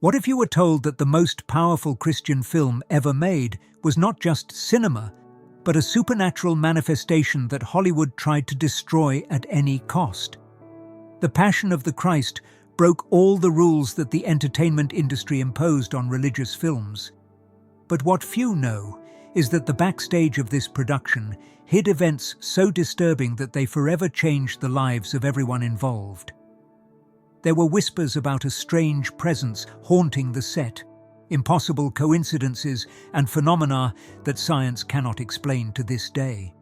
What if you were told that the most powerful Christian film ever made was not just cinema, but a supernatural manifestation that Hollywood tried to destroy at any cost? The Passion of the Christ broke all the rules that the entertainment industry imposed on religious films. But what few know is that the backstage of this production hid events so disturbing that they forever changed the lives of everyone involved. There were whispers about a strange presence haunting the set, impossible coincidences and phenomena that science cannot explain to this day.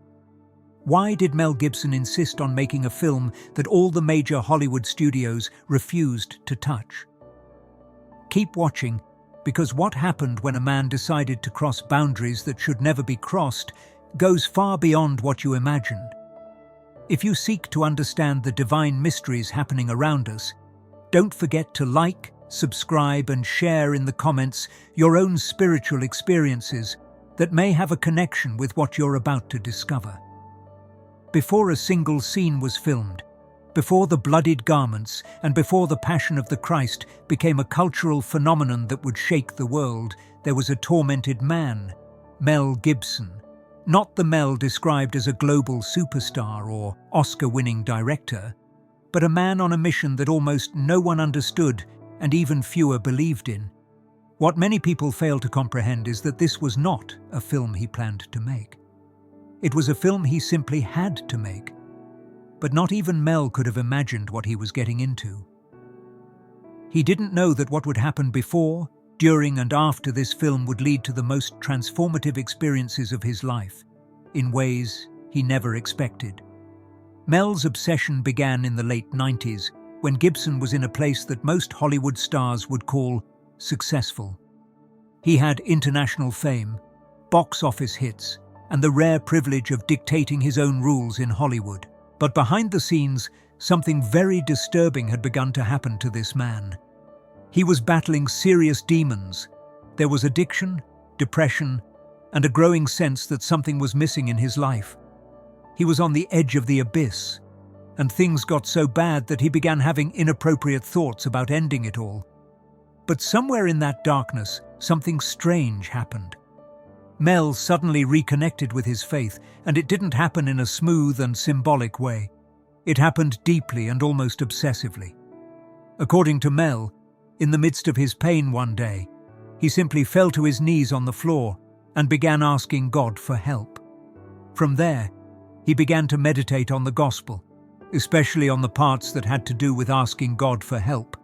Why did Mel Gibson insist on making a film that all the major Hollywood studios refused to touch? Keep watching, because what happened when a man decided to cross boundaries that should never be crossed goes far beyond what you imagine. If you seek to understand the divine mysteries happening around us, don't forget to like, subscribe, and share in the comments your own spiritual experiences that may have a connection with what you're about to discover. Before a single scene was filmed, before the bloodied garments and before the Passion of the Christ became a cultural phenomenon that would shake the world, there was a tormented man, Mel Gibson. Not the Mel described as a global superstar or Oscar-winning director, but a man on a mission that almost no one understood and even fewer believed in. What many people fail to comprehend is that this was not a film he planned to make. It was a film he simply had to make. But not even Mel could have imagined what he was getting into. He didn't know that what would happen before, during, and after this film would lead to the most transformative experiences of his life, in ways he never expected. Mel's obsession began in the late 90s, when Gibson was in a place that most Hollywood stars would call successful. He had international fame, box office hits, and the rare privilege of dictating his own rules in Hollywood. But behind the scenes, something very disturbing had begun to happen to this man. He was battling serious demons. There was addiction, depression, and a growing sense that something was missing in his life. He was on the edge of the abyss, and things got so bad that he began having inappropriate thoughts about ending it all. But somewhere in that darkness, something strange happened. Mel suddenly reconnected with his faith, and it didn't happen in a smooth and symbolic way. It happened deeply and almost obsessively. According to Mel, in the midst of his pain one day, he simply fell to his knees on the floor and began asking God for help. From there, he began to meditate on the gospel, especially on the parts that had to do with asking God for help,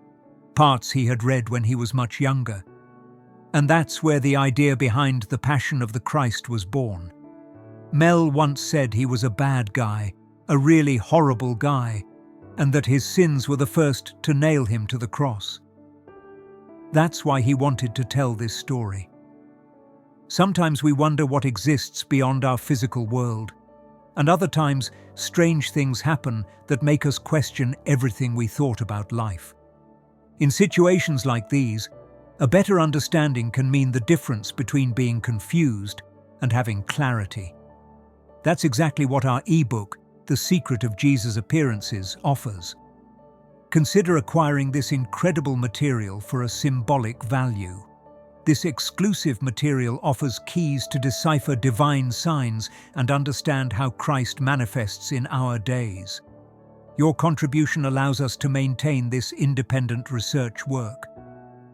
parts he had read when he was much younger. And that's where the idea behind the Passion of the Christ was born. Mel once said he was a bad guy, a really horrible guy, and that his sins were the first to nail him to the cross. That's why he wanted to tell this story. Sometimes we wonder what exists beyond our physical world, and other times strange things happen that make us question everything we thought about life. In situations like these, a better understanding can mean the difference between being confused and having clarity. That's exactly what our ebook, The Secret of Jesus' Appearances, offers. Consider acquiring this incredible material for a symbolic value. This exclusive material offers keys to decipher divine signs and understand how Christ manifests in our days. Your contribution allows us to maintain this independent research work.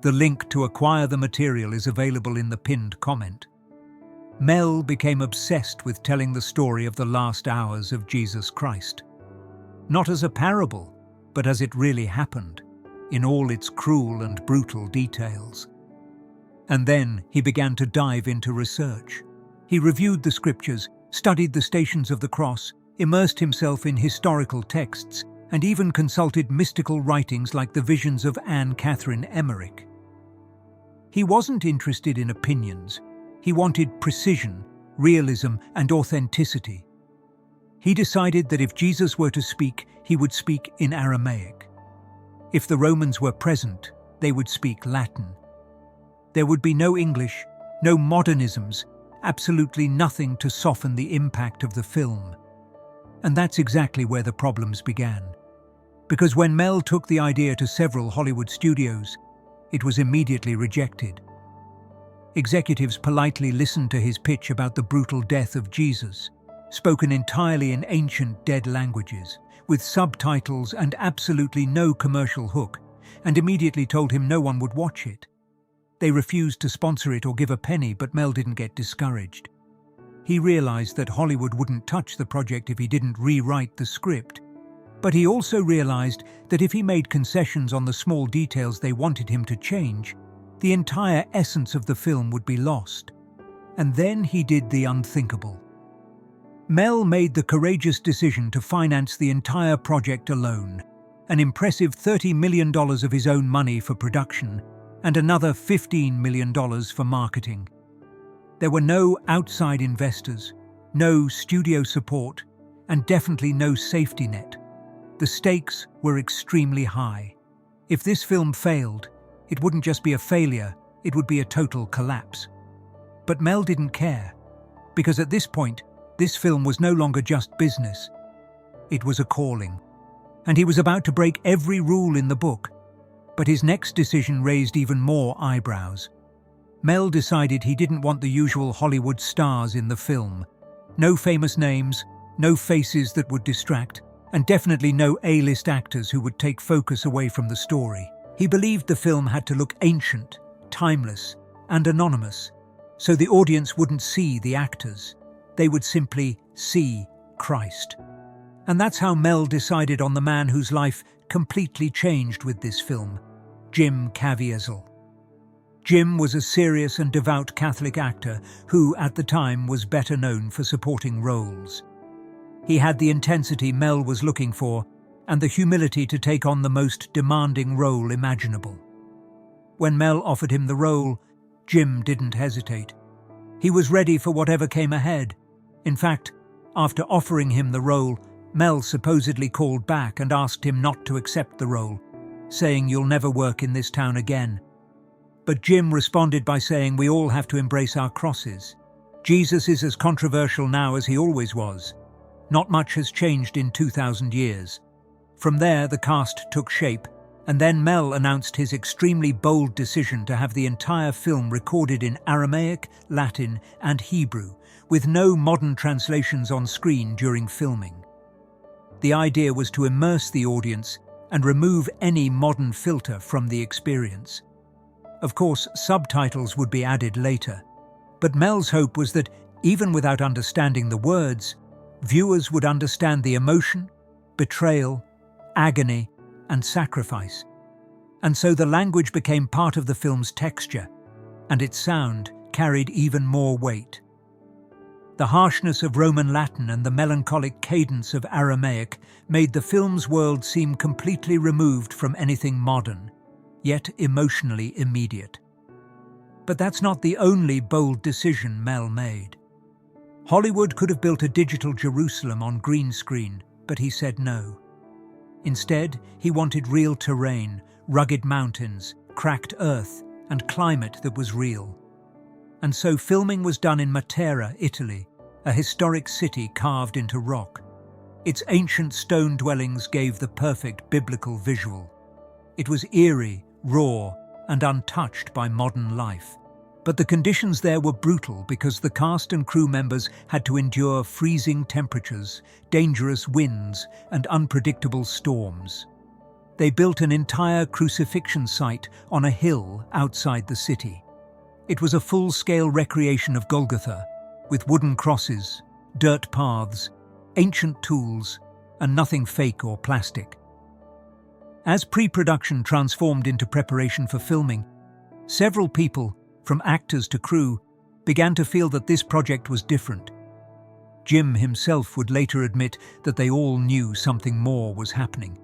The link to acquire the material is available in the pinned comment. Mel became obsessed with telling the story of the last hours of Jesus Christ. Not as a parable, but as it really happened, in all its cruel and brutal details. And then he began to dive into research. He reviewed the scriptures, studied the Stations of the Cross, immersed himself in historical texts, and even consulted mystical writings like the Visions of Anne Catherine Emmerich. He wasn't interested in opinions. He wanted precision, realism, and authenticity. He decided that if Jesus were to speak, he would speak in Aramaic. If the Romans were present, they would speak Latin. There would be no English, no modernisms, absolutely nothing to soften the impact of the film. And that's exactly where the problems began. Because when Mel took the idea to several Hollywood studios, It was immediately rejected. Executives politely listened to his pitch about the brutal death of Jesus, spoken entirely in ancient dead languages, with subtitles and absolutely no commercial hook, and immediately told him no one would watch it. They refused to sponsor it or give a penny, but Mel didn't get discouraged. He realized that Hollywood wouldn't touch the project if he didn't rewrite the script. But he also realized that if he made concessions on the small details they wanted him to change, the entire essence of the film would be lost. And then he did the unthinkable. Mel made the courageous decision to finance the entire project alone, an impressive $30 million of his own money for production, and another $15 million for marketing. There were no outside investors, no studio support, and definitely no safety net. The stakes were extremely high. If this film failed, it wouldn't just be a failure, it would be a total collapse. But Mel didn't care, because at this point, this film was no longer just business. It was a calling. And he was about to break every rule in the book. But his next decision raised even more eyebrows. Mel decided he didn't want the usual Hollywood stars in the film. No famous names, no faces that would distract, and definitely no A-list actors who would take focus away from the story. He believed the film had to look ancient, timeless, and anonymous, so the audience wouldn't see the actors. They would simply see Christ. And that's how Mel decided on the man whose life completely changed with this film, Jim Caviezel. Jim was a serious and devout Catholic actor who, at the time, was better known for supporting roles. He had the intensity Mel was looking for and the humility to take on the most demanding role imaginable. When Mel offered him the role, Jim didn't hesitate. He was ready for whatever came ahead. In fact, after offering him the role, Mel supposedly called back and asked him not to accept the role, saying, "You'll never work in this town again." But Jim responded by saying, "We all have to embrace our crosses. Jesus is as controversial now as he always was. Not much has changed in 2,000 years. From there, the cast took shape, and then Mel announced his extremely bold decision to have the entire film recorded in Aramaic, Latin, and Hebrew, with no modern translations on screen during filming. The idea was to immerse the audience and remove any modern filter from the experience. Of course, subtitles would be added later, but Mel's hope was that, even without understanding the words, viewers would understand the emotion, betrayal, agony, and sacrifice. And so the language became part of the film's texture, and its sound carried even more weight. The harshness of Roman Latin and the melancholic cadence of Aramaic made the film's world seem completely removed from anything modern, yet emotionally immediate. But that's not the only bold decision Mel made. Hollywood could have built a digital Jerusalem on green screen, but he said no. Instead, he wanted real terrain, rugged mountains, cracked earth, and climate that was real. And so filming was done in Matera, Italy, a historic city carved into rock. Its ancient stone dwellings gave the perfect biblical visual. It was eerie, raw, and untouched by modern life. But the conditions there were brutal because the cast and crew members had to endure freezing temperatures, dangerous winds, and unpredictable storms. They built an entire crucifixion site on a hill outside the city. It was a full-scale recreation of Golgotha, with wooden crosses, dirt paths, ancient tools, and nothing fake or plastic. As pre-production transformed into preparation for filming, several people, from actors to crew, began to feel that this project was different. Jim himself would later admit that they all knew something more was happening.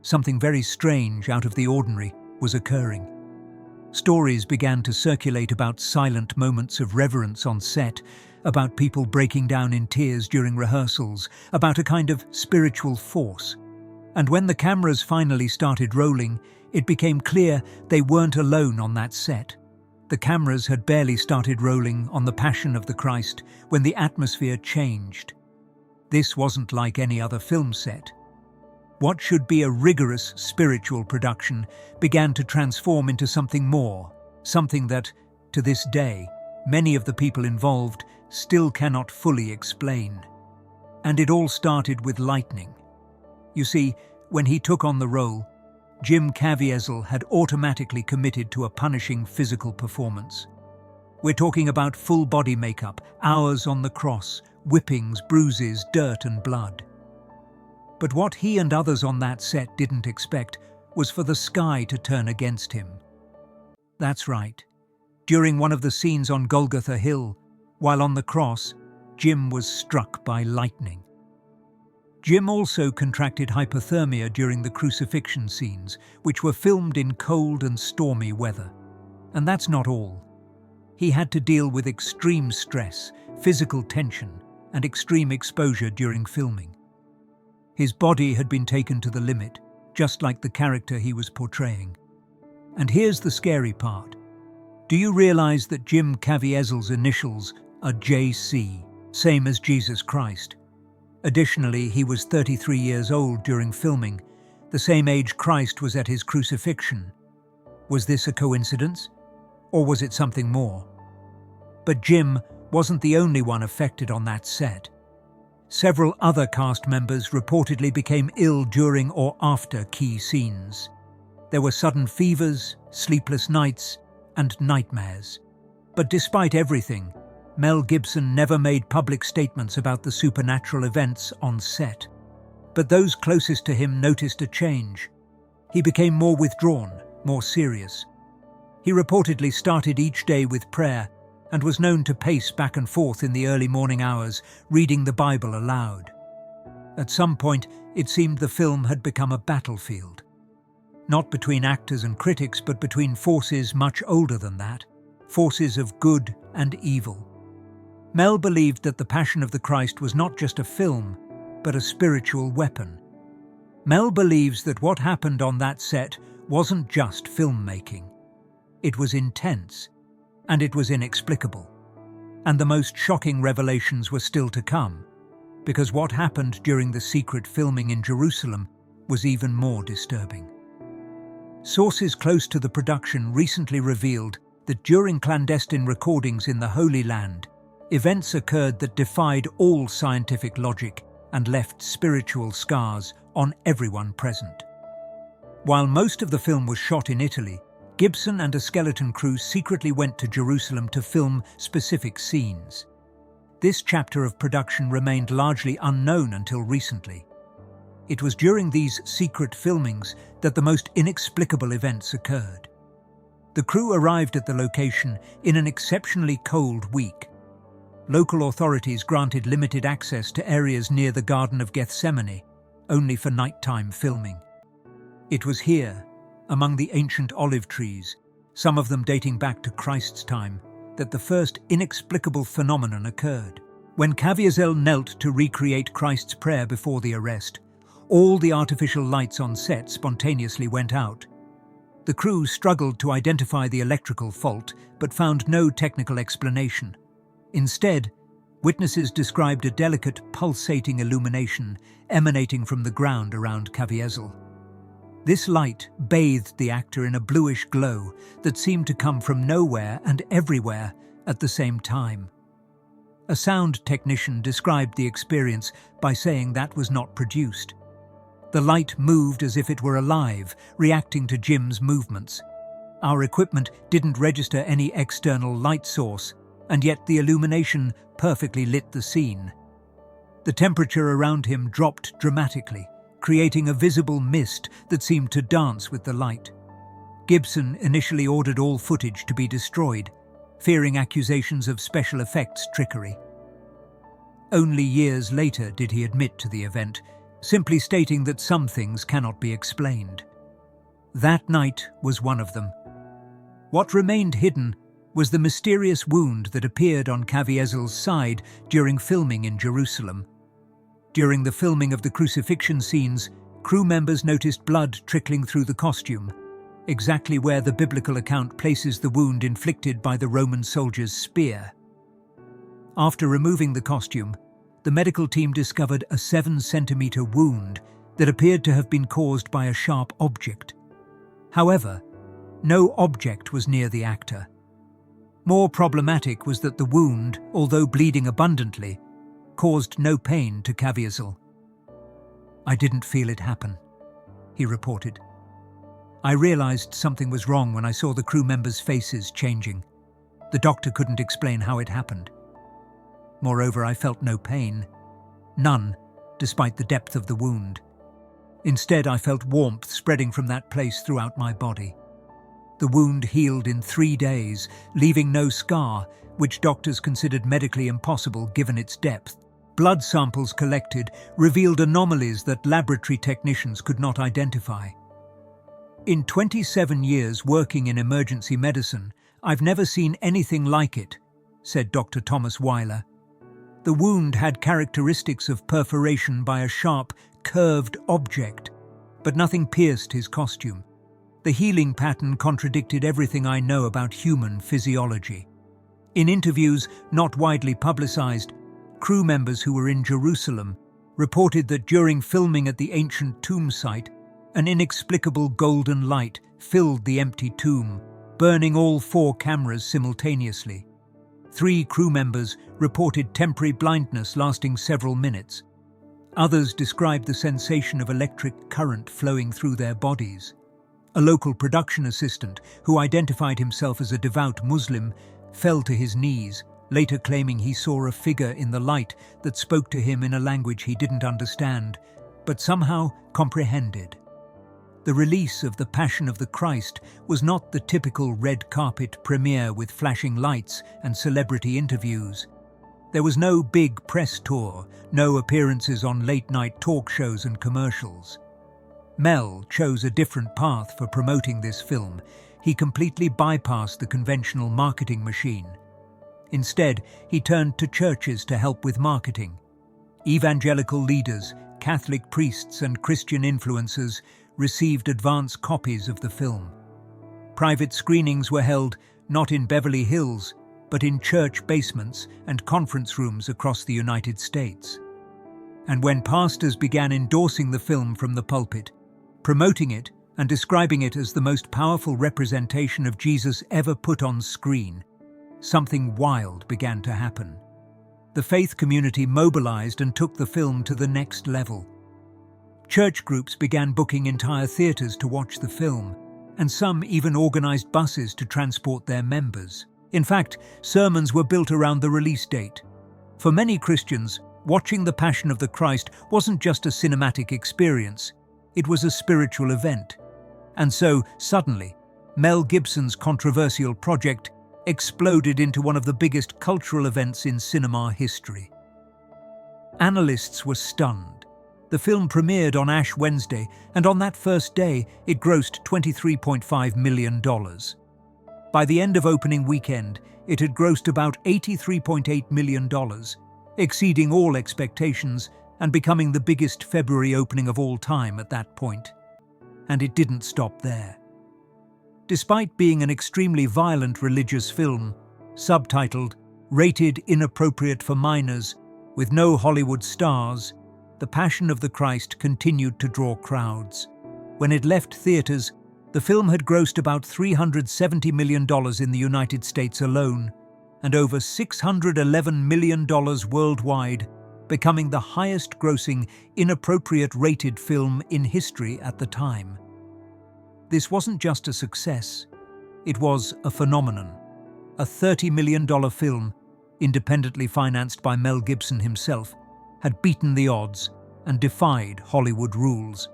Something very strange, out of the ordinary, was occurring. Stories began to circulate about silent moments of reverence on set, about people breaking down in tears during rehearsals, about a kind of spiritual force. And when the cameras finally started rolling, it became clear they weren't alone on that set. The cameras had barely started rolling on the Passion of the Christ when the atmosphere changed. This wasn't like any other film set. what should be a rigorous spiritual production began to transform into something more, something that, to this day, many of the people involved still cannot fully explain. And it all started with lightning. You see, when he took on the role, Jim Caviezel had automatically committed to a punishing physical performance. We're talking about full body makeup, hours on the cross, whippings, bruises, dirt and blood. But what he and others on that set didn't expect was for the sky to turn against him. That's right. During one of the scenes on Golgotha Hill, while on the cross, Jim was struck by lightning. Jim also contracted hypothermia during the crucifixion scenes, which were filmed in cold and stormy weather. And that's not all. He had to deal with extreme stress, physical tension, and extreme exposure during filming. His body had been taken to the limit, just like the character he was portraying. And here's the scary part. Do you realize that Jim Caviezel's initials are JC, same as Jesus Christ? Additionally, he was 33 years old during filming, the same age Christ was at his crucifixion. Was this a coincidence? Or was it something more? But Jim wasn't the only one affected on that set. Several other cast members reportedly became ill during or after key scenes. There were sudden fevers, sleepless nights, and nightmares. But despite everything, Mel Gibson never made public statements about the supernatural events on set. But those closest to him noticed a change. He became more withdrawn, more serious. He reportedly started each day with prayer and was known to pace back and forth in the early morning hours, reading the Bible aloud. At some point, it seemed the film had become a battlefield. Not between actors and critics, but between forces much older than that, forces of good and evil. Mel believed that The Passion of the Christ was not just a film, but a spiritual weapon. Mel believes that what happened on that set wasn't just filmmaking. It was intense, and it was inexplicable. And the most shocking revelations were still to come, because what happened during the secret filming in Jerusalem was even more disturbing. Sources close to the production recently revealed that during clandestine recordings in the Holy Land, events occurred that defied all scientific logic and left spiritual scars on everyone present. While most of the film was shot in Italy, Gibson and a skeleton crew secretly went to Jerusalem to film specific scenes. This chapter of production remained largely unknown until recently. It was during these secret filmings that the most inexplicable events occurred. The crew arrived at the location in an exceptionally cold week. Local authorities granted limited access to areas near the Garden of Gethsemane, only for nighttime filming. It was here, among the ancient olive trees, some of them dating back to Christ's time, that the first inexplicable phenomenon occurred. When Caviezel knelt to recreate Christ's prayer before the arrest, all the artificial lights on set spontaneously went out. The crew struggled to identify the electrical fault, but found no technical explanation. Instead, witnesses described a delicate, pulsating illumination emanating from the ground around Caviezel. This light bathed the actor in a bluish glow that seemed to come from nowhere and everywhere at the same time. A sound technician described the experience by saying that was not produced. The light moved as if it were alive, reacting to Jim's movements. Our equipment didn't register any external light source, and yet the illumination perfectly lit the scene. The temperature around him dropped dramatically, creating a visible mist that seemed to dance with the light. Gibson initially ordered all footage to be destroyed, fearing accusations of special effects trickery. Only years later did he admit to the event, simply stating that some things cannot be explained. That night was one of them. What remained hidden was the mysterious wound that appeared on Caviezel's side during filming in Jerusalem. During the filming of the crucifixion scenes, crew members noticed blood trickling through the costume, exactly where the biblical account places the wound inflicted by the Roman soldier's spear. After removing the costume, the medical team discovered a 7-centimeter wound that appeared to have been caused by a sharp object. However, no object was near the actor. More problematic was that the wound, although bleeding abundantly, caused no pain to Caviezel. "I didn't feel it happen," he reported. "I realized something was wrong when I saw the crew members' faces changing. The doctor couldn't explain how it happened. Moreover, I felt no pain. None, despite the depth of the wound. Instead, I felt warmth spreading from that place throughout my body. The wound healed in 3 days, leaving no scar, which doctors considered medically impossible given its depth. Blood samples collected revealed anomalies that laboratory technicians could not identify. In 27 years working in emergency medicine, I've never seen anything like it," said Dr. Thomas Weiler. The wound had characteristics of perforation by a sharp, curved object, but nothing pierced his costume. The healing pattern contradicted everything I know about human physiology. In interviews not widely publicized, crew members who were in Jerusalem reported that during filming at the ancient tomb site, an inexplicable golden light filled the empty tomb, burning all 4 cameras simultaneously. 3 crew members reported temporary blindness lasting several minutes. Others described the sensation of electric current flowing through their bodies. A local production assistant, who identified himself as a devout Muslim, fell to his knees, later claiming he saw a figure in the light that spoke to him in a language he didn't understand, but somehow comprehended. The release of The Passion of the Christ was not the typical red carpet premiere with flashing lights and celebrity interviews. There was no big press tour, no appearances on late-night talk shows and commercials. Mel chose a different path for promoting this film. He completely bypassed the conventional marketing machine. Instead, he turned to churches to help with marketing. Evangelical leaders, Catholic priests, and Christian influencers received advance copies of the film. Private screenings were held not in Beverly Hills, but in church basements and conference rooms across the United States. And when pastors began endorsing the film from the pulpit, promoting it and describing it as the most powerful representation of Jesus ever put on screen, something wild began to happen. The faith community mobilized and took the film to the next level. Church groups began booking entire theaters to watch the film, and some even organized buses to transport their members. In fact, sermons were built around the release date. For many Christians, watching The Passion of the Christ wasn't just a cinematic experience, it was a spiritual event. And so, suddenly, Mel Gibson's controversial project exploded into one of the biggest cultural events in cinema history. Analysts were stunned. The film premiered on Ash Wednesday, and on that first day, it grossed $23.5 million. By the end of opening weekend, it had grossed about $83.8 million, exceeding all expectations and becoming the biggest February opening of all time at that point. And it didn't stop there. Despite being an extremely violent religious film, subtitled "Rated Inappropriate for Minors," with no Hollywood stars, The Passion of the Christ continued to draw crowds. When it left theaters, the film had grossed about $370 million in the United States alone, and over $611 million worldwide, becoming the highest-grossing, inappropriate-rated film in history at the time. This wasn't just a success, it was a phenomenon. A $30 million film, independently financed by Mel Gibson himself, had beaten the odds and defied Hollywood rules.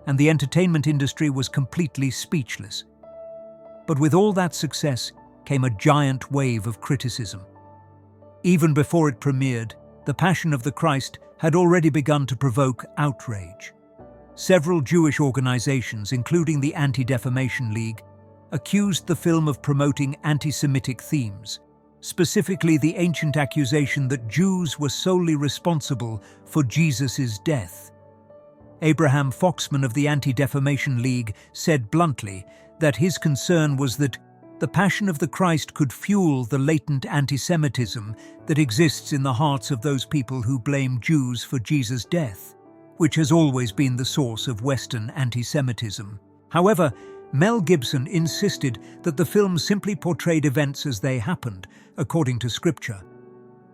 And the entertainment industry was completely speechless. But with all that success came a giant wave of criticism. Even before it premiered, The Passion of the Christ had already begun to provoke outrage. Several Jewish organizations, including the Anti-Defamation League, accused the film of promoting anti-Semitic themes, specifically the ancient accusation that Jews were solely responsible for Jesus' death. Abraham Foxman of the Anti-Defamation League said bluntly that his concern was that The Passion of the Christ could fuel the latent anti-Semitism that exists in the hearts of those people who blame Jews for Jesus' death, which has always been the source of Western anti-Semitism. However, Mel Gibson insisted that the film simply portrayed events as they happened, according to scripture.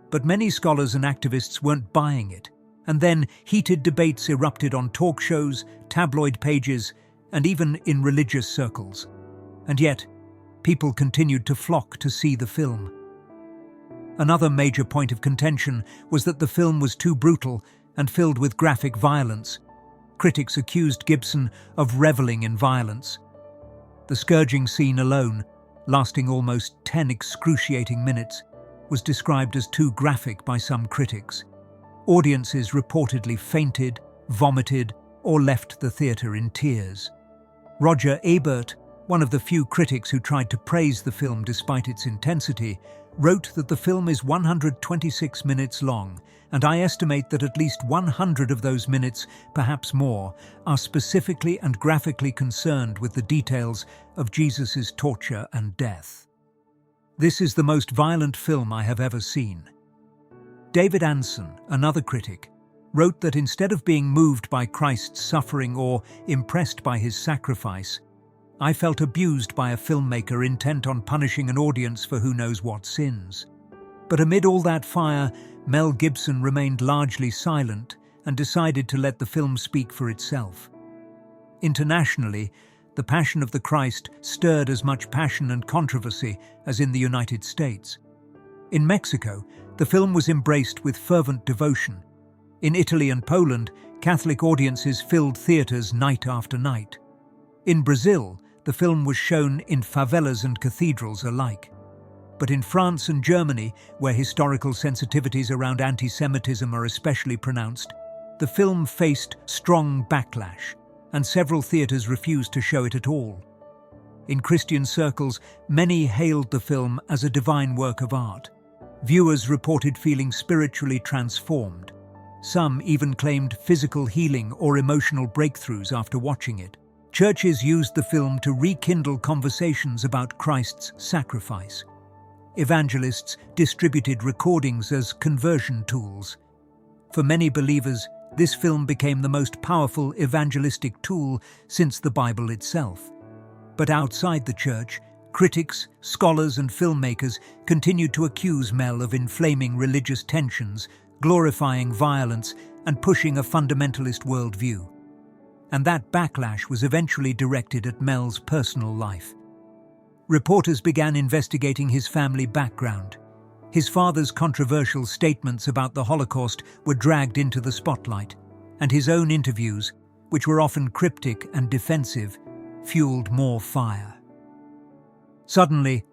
But many scholars and activists weren't buying it, and then heated debates erupted on talk shows, tabloid pages, and even in religious circles. And yet, people continued to flock to see the film. Another major point of contention was that the film was too brutal and filled with graphic violence. Critics accused Gibson of reveling in violence. The scourging scene alone, lasting almost 10 excruciating minutes, was described as too graphic by some critics. Audiences reportedly fainted, vomited, or left the theatre in tears. Roger Ebert, one of the few critics who tried to praise the film despite its intensity, wrote that the film is 126 minutes long, and I estimate that at least 100 of those minutes, perhaps more, are specifically and graphically concerned with the details of Jesus' torture and death. This is the most violent film I have ever seen. David Anson, another critic, wrote that instead of being moved by Christ's suffering or impressed by his sacrifice, I felt abused by a filmmaker intent on punishing an audience for who knows what sins. But amid all that fire, Mel Gibson remained largely silent and decided to let the film speak for itself. Internationally, The Passion of the Christ stirred as much passion and controversy as in the United States. In Mexico, the film was embraced with fervent devotion. In Italy and Poland, Catholic audiences filled theaters night after night. In Brazil, the film was shown in favelas and cathedrals alike. But in France and Germany, where historical sensitivities around anti-Semitism are especially pronounced, the film faced strong backlash, and several theaters refused to show it at all. In Christian circles, many hailed the film as a divine work of art. Viewers reported feeling spiritually transformed. Some even claimed physical healing or emotional breakthroughs after watching it. Churches used the film to rekindle conversations about Christ's sacrifice. Evangelists distributed recordings as conversion tools. For many believers, this film became the most powerful evangelistic tool since the Bible itself. But outside the church, critics, scholars, and filmmakers continued to accuse Mel of inflaming religious tensions, glorifying violence, and pushing a fundamentalist worldview. And that backlash was eventually directed at Mel's personal life. Reporters began investigating his family background. His father's controversial statements about the Holocaust were dragged into the spotlight, and his own interviews, which were often cryptic and defensive, fueled more fire. Suddenly,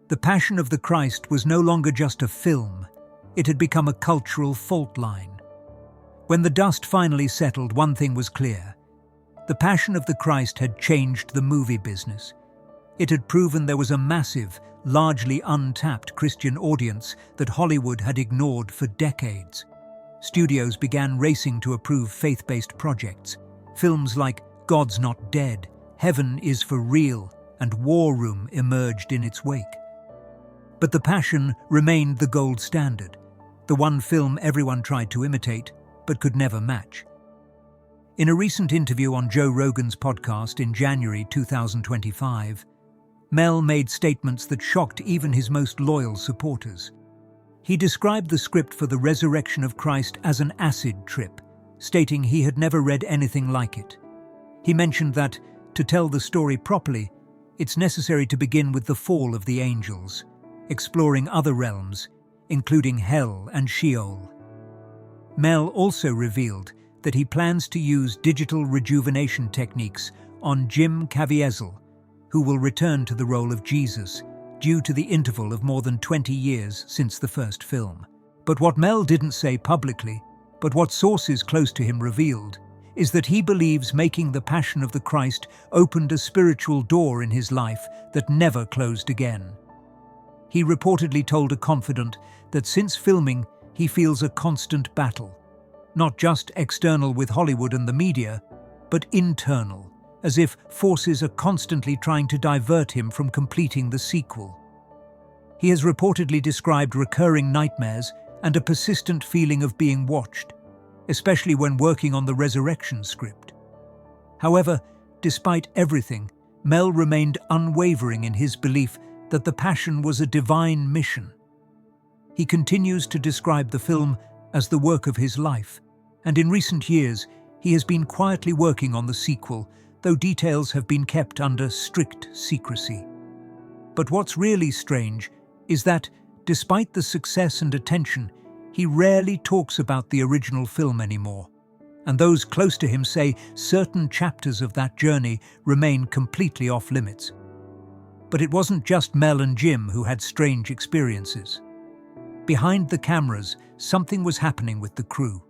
The Passion of the Christ was no longer just a film. It had become a cultural fault line. When the dust finally settled, one thing was clear. The Passion of the Christ had changed the movie business. It had proven there was a massive, largely untapped Christian audience that Hollywood had ignored for decades. Studios began racing to approve faith-based projects. Films like God's Not Dead, Heaven is for Real, and War Room emerged in its wake. But The Passion remained the gold standard, the one film everyone tried to imitate, but could never match. In a recent interview on Joe Rogan's podcast in January 2025, Mel made statements that shocked even his most loyal supporters. He described the script for The Resurrection of Christ as an acid trip, stating he had never read anything like it. He mentioned that, to tell the story properly, it's necessary to begin with the fall of the angels, exploring other realms, including hell and Sheol. Mel also revealed that he plans to use digital rejuvenation techniques on Jim Caviezel, who will return to the role of Jesus due to the interval of more than 20 years since the first film. But what Mel didn't say publicly, but what sources close to him revealed, is that he believes making The Passion of the Christ opened a spiritual door in his life that never closed again. He reportedly told a confidant that since filming, he feels a constant battle, not just external with Hollywood and the media, but internal, as if forces are constantly trying to divert him from completing the sequel. He has reportedly described recurring nightmares and a persistent feeling of being watched. especially when working on the resurrection script. However, despite everything, Mel remained unwavering in his belief that the Passion was a divine mission. He continues to describe the film as the work of his life, and in recent years he has been quietly working on the sequel, though details have been kept under strict secrecy. But what's really strange is that, despite the success and attention, he rarely talks about the original film anymore, and those close to him say certain chapters of that journey remain completely off limits. But it wasn't just Mel and Jim who had strange experiences. Behind the cameras, something was happening with the crew.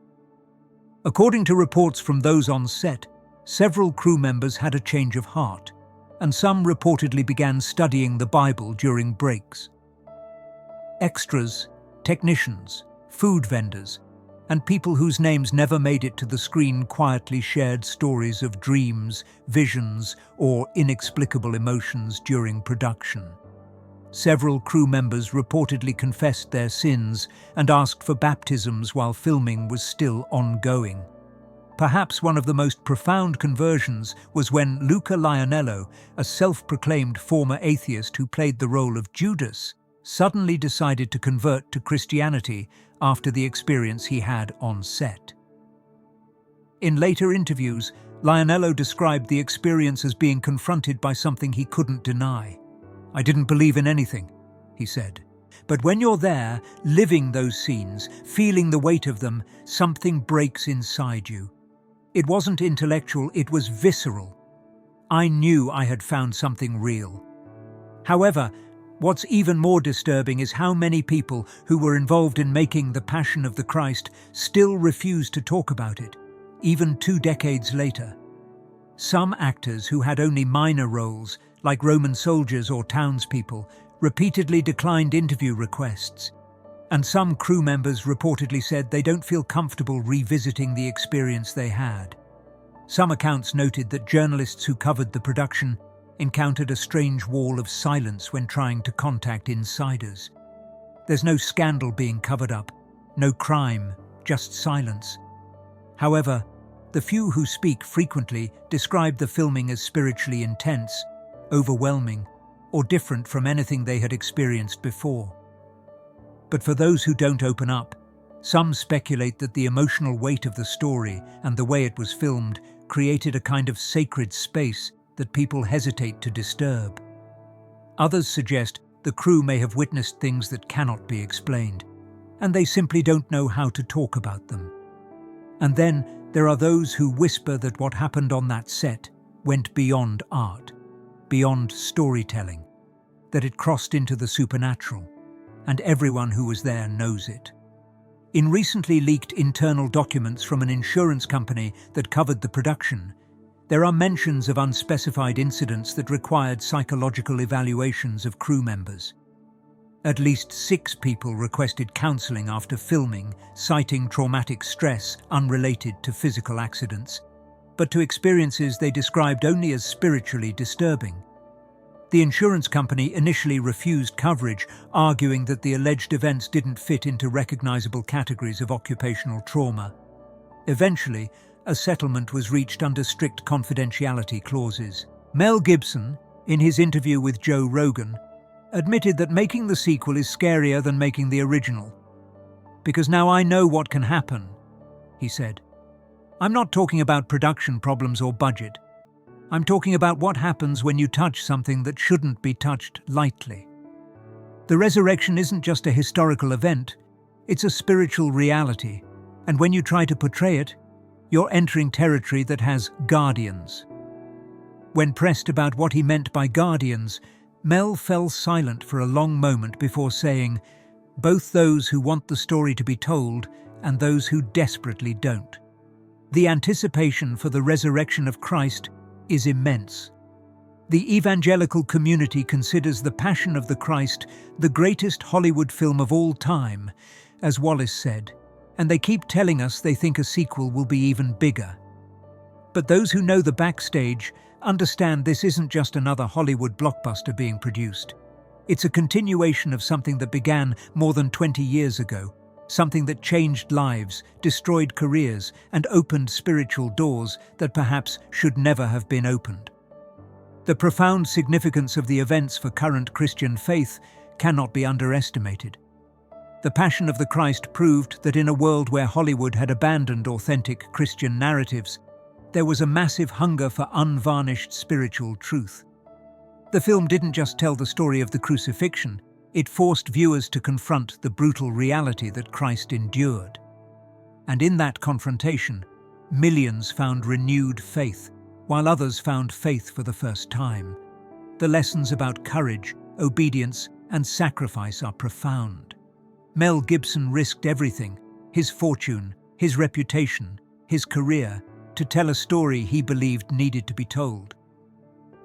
According to reports from those on set, several crew members had a change of heart, and some reportedly began studying the Bible during breaks. Extras, technicians, food vendors, and people whose names never made it to the screen quietly shared stories of dreams, visions, or inexplicable emotions during production. Several crew members reportedly confessed their sins and asked for baptisms while filming was still ongoing. Perhaps one of the most profound conversions was when Luca Lionello, a self-proclaimed former atheist who played the role of Judas, suddenly decided to convert to Christianity after the experience he had on set. In later interviews, Lionello described the experience as being confronted by something he couldn't deny. "I didn't believe in anything," he said. "But when you're there, living those scenes, feeling the weight of them, something breaks inside you. It wasn't intellectual, it was visceral. I knew I had found something real." However, what's even more disturbing is how many people who were involved in making The Passion of the Christ still refuse to talk about it, even 2 decades later. Some actors who had only minor roles, like Roman soldiers or townspeople, repeatedly declined interview requests, and some crew members reportedly said they don't feel comfortable revisiting the experience they had. Some accounts noted that journalists who covered the production encountered a strange wall of silence when trying to contact insiders. There's no scandal being covered up, no crime, just silence. However, the few who speak frequently describe the filming as spiritually intense, overwhelming, or different from anything they had experienced before. But for those who don't open up, some speculate that the emotional weight of the story and the way it was filmed created a kind of sacred space that people hesitate to disturb. Others suggest the crew may have witnessed things that cannot be explained, and they simply don't know how to talk about them. And then there are those who whisper that what happened on that set went beyond art, beyond storytelling, that it crossed into the supernatural, and everyone who was there knows it. In recently leaked internal documents from an insurance company that covered the production, there are mentions of unspecified incidents that required psychological evaluations of crew members. At least 6 people requested counseling after filming, citing traumatic stress unrelated to physical accidents, but to experiences they described only as spiritually disturbing. The insurance company initially refused coverage, arguing that the alleged events didn't fit into recognizable categories of occupational trauma. Eventually, a settlement was reached under strict confidentiality clauses. Mel Gibson, in his interview with Joe Rogan, admitted that making the sequel is scarier than making the original. "Because now I know what can happen," he said. "I'm not talking about production problems or budget. I'm talking about what happens when you touch something that shouldn't be touched lightly." The resurrection isn't just a historical event, it's a spiritual reality, and when you try to portray it, you're entering territory that has guardians. When pressed about what he meant by guardians, Mel fell silent for a long moment before saying, "Both those who want the story to be told and those who desperately don't." The anticipation for the resurrection of Christ is immense. The evangelical community considers The Passion of the Christ the greatest Hollywood film of all time, as Wallace said, and they keep telling us they think a sequel will be even bigger. But those who know the backstage understand this isn't just another Hollywood blockbuster being produced. It's a continuation of something that began more than 20 years ago, something that changed lives, destroyed careers, and opened spiritual doors that perhaps should never have been opened. The profound significance of the events for current Christian faith cannot be underestimated. The Passion of the Christ proved that in a world where Hollywood had abandoned authentic Christian narratives, there was a massive hunger for unvarnished spiritual truth. The film didn't just tell the story of the crucifixion, it forced viewers to confront the brutal reality that Christ endured. And in that confrontation, millions found renewed faith, while others found faith for the first time. The lessons about courage, obedience, and sacrifice are profound. Mel Gibson risked everything, his fortune, his reputation, his career, to tell a story he believed needed to be told.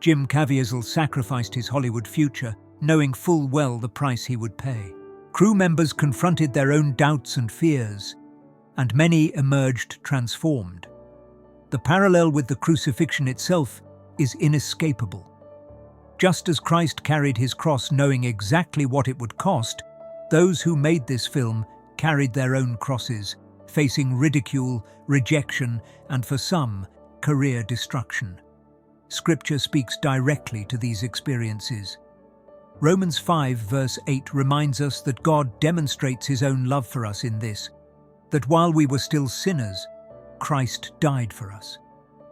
Jim Caviezel sacrificed his Hollywood future, knowing full well the price he would pay. Crew members confronted their own doubts and fears, and many emerged transformed. The parallel with the crucifixion itself is inescapable. Just as Christ carried his cross knowing exactly what it would cost, those who made this film carried their own crosses, facing ridicule, rejection, and for some, career destruction. Scripture speaks directly to these experiences. Romans 5 verse 8 reminds us that God demonstrates his own love for us in this, that while we were still sinners, Christ died for us.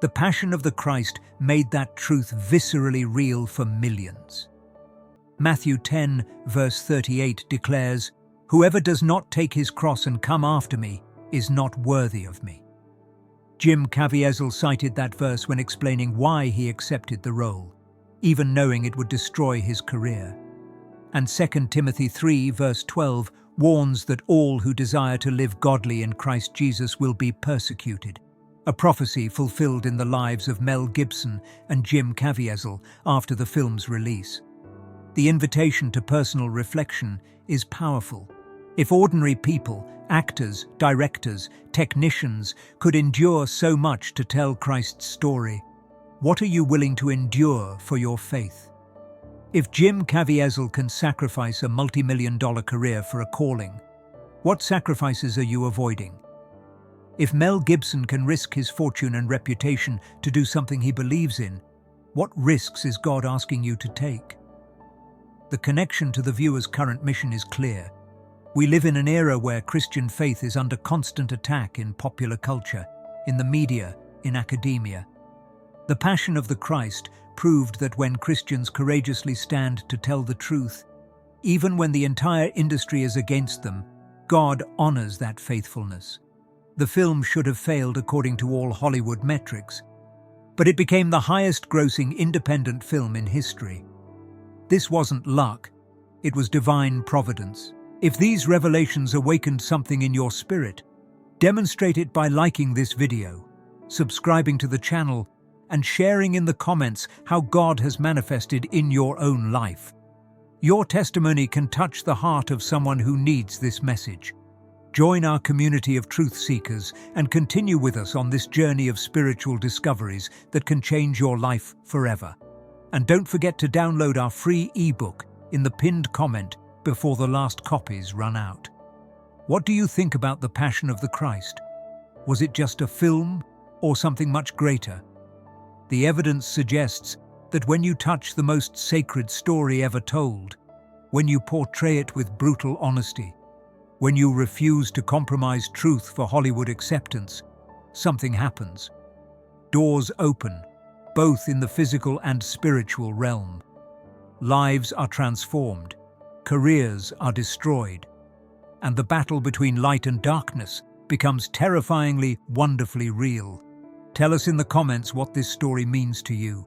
The Passion of the Christ made that truth viscerally real for millions. Matthew 10 verse 38 declares, "Whoever does not take his cross and come after me is not worthy of me." Jim Caviezel cited that verse when explaining why he accepted the role, even knowing it would destroy his career. And 2 Timothy 3 verse 12 warns that all who desire to live godly in Christ Jesus will be persecuted, a prophecy fulfilled in the lives of Mel Gibson and Jim Caviezel after the film's release. The invitation to personal reflection is powerful. If ordinary people, actors, directors, technicians could endure so much to tell Christ's story, what are you willing to endure for your faith? If Jim Caviezel can sacrifice a multi-million-dollar career for a calling, what sacrifices are you avoiding? If Mel Gibson can risk his fortune and reputation to do something he believes in, what risks is God asking you to take? The connection to the viewer's current mission is clear. We live in an era where Christian faith is under constant attack in popular culture, in the media, in academia. The Passion of the Christ proved that when Christians courageously stand to tell the truth, even when the entire industry is against them, God honors that faithfulness. The film should have failed according to all Hollywood metrics, but it became the highest-grossing independent film in history. This wasn't luck, it was divine providence. If these revelations awakened something in your spirit, demonstrate it by liking this video, subscribing to the channel, and sharing in the comments how God has manifested in your own life. Your testimony can touch the heart of someone who needs this message. Join our community of truth seekers and continue with us on this journey of spiritual discoveries that can change your life forever. And don't forget to download our free ebook in the pinned comment before the last copies run out. What do you think about the Passion of the Christ? Was it just a film or something much greater? The evidence suggests that when you touch the most sacred story ever told, when you portray it with brutal honesty, when you refuse to compromise truth for Hollywood acceptance, something happens. Doors open, both in the physical and spiritual realm. Lives are transformed, careers are destroyed, and the battle between light and darkness becomes terrifyingly, wonderfully real. Tell us in the comments what this story means to you.